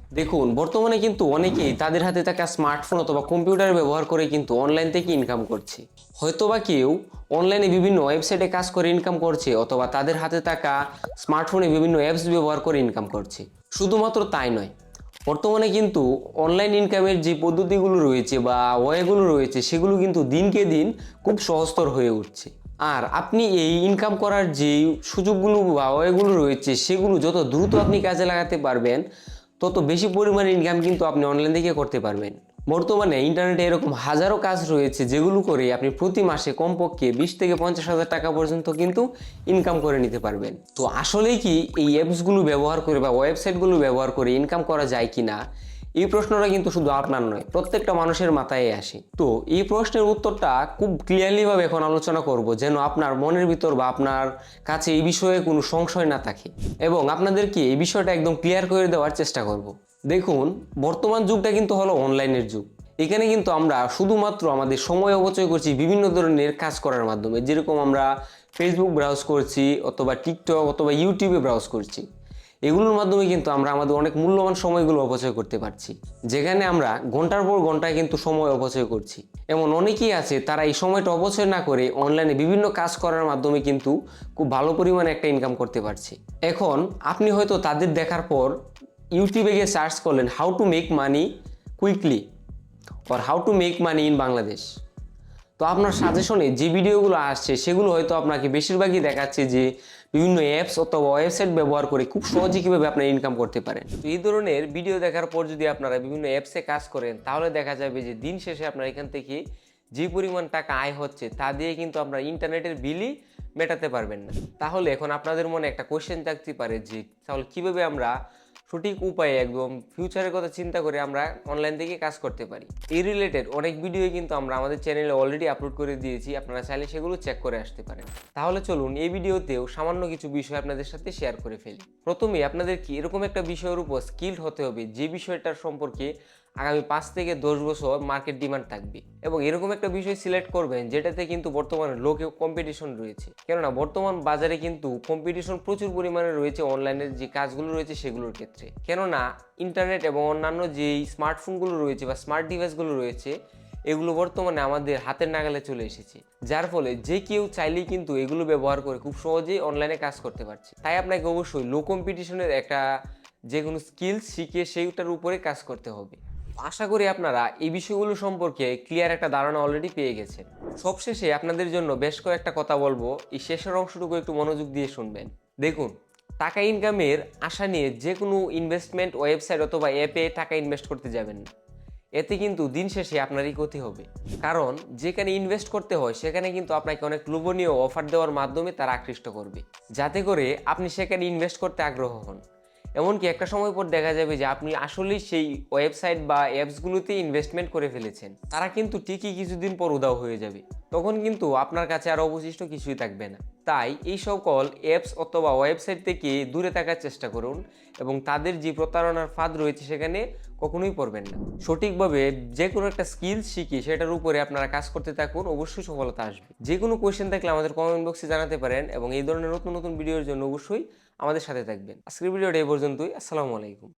দেখুন, বর্তমানে কিন্তু অনেকেই তাদের হাতে থাকা স্মার্টফোন অথবা কম্পিউটার ব্যবহার করে কিন্তু অনলাইন থেকে ইনকাম করছে। হয়তোবা কেউ অনলাইনে বিভিন্ন ওয়েবসাইটে কাজ করে ইনকাম করছে, অথবা তাদের হাতে থাকা স্মার্টফোনে বিভিন্ন অ্যাপস ব্যবহার করে ইনকাম করছে। শুধুমাত্র তাই নয়, বর্তমানে কিন্তু অনলাইন ইনকামের যে পদ্ধতিগুলো রয়েছে বা ওয়েগুলো রয়েছে, সেগুলো কিন্তু দিনকে দিন খুব সহজতর হয়ে উঠছে। আর আপনি এই ইনকাম করার যে সুযোগগুলো বা ওয়েগুলো রয়েছে, সেগুলো যত দ্রুত আপনি কাজে লাগাতে পারবেন, তত বেশি পরিমাণে ইনকাম কিন্তু আপনি অনলাইন থেকে করতে পারবেন। বর্তমানে ইন্টারনেটে এরকম হাজারো কাজ রয়েছে, যেগুলো করে আপনি প্রতি মাসে কমপক্ষে 20 থেকে 50 হাজার টাকা পর্যন্ত কিন্তু ইনকাম করে নিতে পারবেন। তো আসলেই কি এই অ্যাপসগুলো ব্যবহার করে বা ওয়েবসাইটগুলো ব্যবহার করে ইনকাম করা যায় কি না, এই প্রশ্নটা কিন্তু শুধু আপনার নয়, প্রত্যেকটা মানুষের মাথায় আসে। তো এই প্রশ্নের উত্তরটা খুব ক্লিয়ারলিভাবে এখন আলোচনা করব, যেন আপনার মনের ভিতর বা আপনার কাছে এই বিষয়ে কোনো সংশয় না থাকে, এবং আপনাদেরকে এই বিষয়টা একদম ক্লিয়ার করে দেওয়ার চেষ্টা করব। দেখুন, বর্তমান যুগটা কিন্তু হলো অনলাইনের যুগ। এখানে কিন্তু আমরা শুধুমাত্র আমাদের সময় অপচয় করছি বিভিন্ন ধরনের কাজ করার মাধ্যমে, যেরকম আমরা ফেসবুক ব্রাউজ করছি, অথবা টিকটক অথবা ইউটিউবে ব্রাউজ করছি। এগুলোর মাধ্যমে কিন্তু আমরা আমাদের অনেক মূল্যবান সময়গুলো অপচয় করতে পারছি, যেখানে আমরা ঘন্টার পর ঘন্টায় কিন্তু সময় অপচয় করছি। এমন অনেকেই আছে, তারা এই সময়টা অপচয় না করে অনলাইনে বিভিন্ন কাজ করার মাধ্যমে কিন্তু খুব ভালো পরিমাণে একটা ইনকাম করতে পারছে। এখন আপনি হয়তো তাদের দেখার পর ইউটিউবে গিয়ে সার্চ করলেন how to make money quickly or how to make money in Bangladesh. তো আপনার সাজেশনে যে ভিডিওগুলো আসছে, সেগুলো হয়তো আপনাকে বেশিরভাগই দেখাচ্ছে যে বিভিন্ন অ্যাপস অথবা ওয়েবসাইট ব্যবহার করে খুব সহজে কীভাবে আপনারা ইনকাম করতে পারেন। তো এই ধরনের ভিডিও দেখার পর যদি আপনারা বিভিন্ন অ্যাপসে কাজ করেন, তাহলে দেখা যাবে যে দিন শেষে আপনার এখান থেকে যে পরিমাণ টাকা আয় হচ্ছে, তা দিয়ে কিন্তু আপনার ইন্টারনেটের বিলই মেটাতে পারবেন না। তাহলে এখন আপনাদের মনে একটা কোয়েশ্চেন থাকতে পারে যে তাহলে কীভাবে আমরা সঠিক উপায়ে একদম ফিউচারের কথা চিন্তা করে আমরা অনলাইন থেকে কাজ করতে পারি। এই রিলেটেড অনেক ভিডিও কিন্তু আমরা আমাদের চ্যানেলে অলরেডি আপলোড করে দিয়েছি, আপনারা চাইলে সেগুলো চেক করে আসতে পারেন। তাহলে চলুন এই ভিডিওতেও সামান্য কিছু বিষয় আপনাদের সাথে শেয়ার করে ফেলি। প্রথমে আপনাদের কি এরকম একটা বিষয়ের উপর স্কিলড হতে হবে, যে বিষয়টার সম্পর্কে আগামী 5 থেকে 10 বছর মার্কেট ডিমান্ড থাকবে, এবং এরকম একটা বিষয় সিলেক্ট করবেন যেটাতে কিন্তু বর্তমানে লোকে কম্পিটিশন রয়েছে। কেননা বর্তমান বাজারে কিন্তু কম্পিটিশন প্রচুর পরিমাণে রয়েছে অনলাইনের যে কাজগুলো রয়েছে সেগুলোর ক্ষেত্রে। কেননা ইন্টারনেট এবং অন্যান্য যে স্মার্টফোনগুলো রয়েছে বা স্মার্ট ডিভাইসগুলো রয়েছে, এগুলো বর্তমানে আমাদের হাতের নাগালে চলে এসেছে, যার ফলে যে কেউ চাইলেই কিন্তু এগুলো ব্যবহার করে খুব সহজেই অনলাইনে কাজ করতে পারছে। তাই আপনাকে অবশ্যই লো কম্পিটিশনের একটা যে কোনো স্কিলস শিখে সেইটার উপরে কাজ করতে হবে। আশা করি আপনারা এই বিষয়গুলো সম্পর্কে ক্লিয়ার একটা ধারণা অলরেডি পেয়ে গেছেন। সবশেষে আপনাদের জন্য বেশ কয়েকটা কথা বলবো, এই শেষের অংশটুকু একটু মনোযোগ দিয়ে শুনবেন। দেখুন, টাকা ইনকামের আশা নিয়ে যে কোনো ইনভেস্টমেন্ট ওয়েবসাইট অথবা অ্যাপে টাকা ইনভেস্ট করতে যাবেন না। এতে কিন্তু দিন শেষে আপনারই ক্ষতি হবে। কারণ যেখানে ইনভেস্ট করতে হয়, সেখানে কিন্তু আপনাকে অনেক লোভনীয় অফার দেওয়ার মাধ্যমে তারা আকৃষ্ট করবে, যাতে করে আপনি সেখানে ইনভেস্ট করতে আগ্রহ হন। এমনকি একটা সময় পর দেখা যাবে যে আপনি আসলেই সেই ওয়েবসাইট বা অ্যাপসগুলোতে ইনভেস্টমেন্ট করে ফেলেছেন। তারা কিন্তু ঠিকই কিছুদিন পর উধাও হয়ে যাবে, তখন কিন্তু আপনার কাছে আর অবশিষ্ট কিছুই থাকবে না। তাই এই সকল অ্যাপস অথবা ওয়েবসাইট থেকে দূরে থাকার চেষ্টা করুন, এবং তাদের যে প্রতারণার ফাঁদ রয়েছে সেখানে কখনোই পড়বেন না। সঠিকভাবে যে কোনো একটা স্কিল শিখে সেটার উপরে আপনারা কাজ করতে থাকুন, অবশ্যই সফলতা আসবে। যে কোনো কোয়েশ্চেন থাকলে আমাদের কমেন্ট বক্সে জানাতে পারেন, এবং এই ধরনের নতুন নতুন ভিডিওর জন্য অবশ্যই আমাদের সাথে থাকবেন। আজকের ভিডিওটা এই পর্যন্তই। আসসালামু আলাইকুম।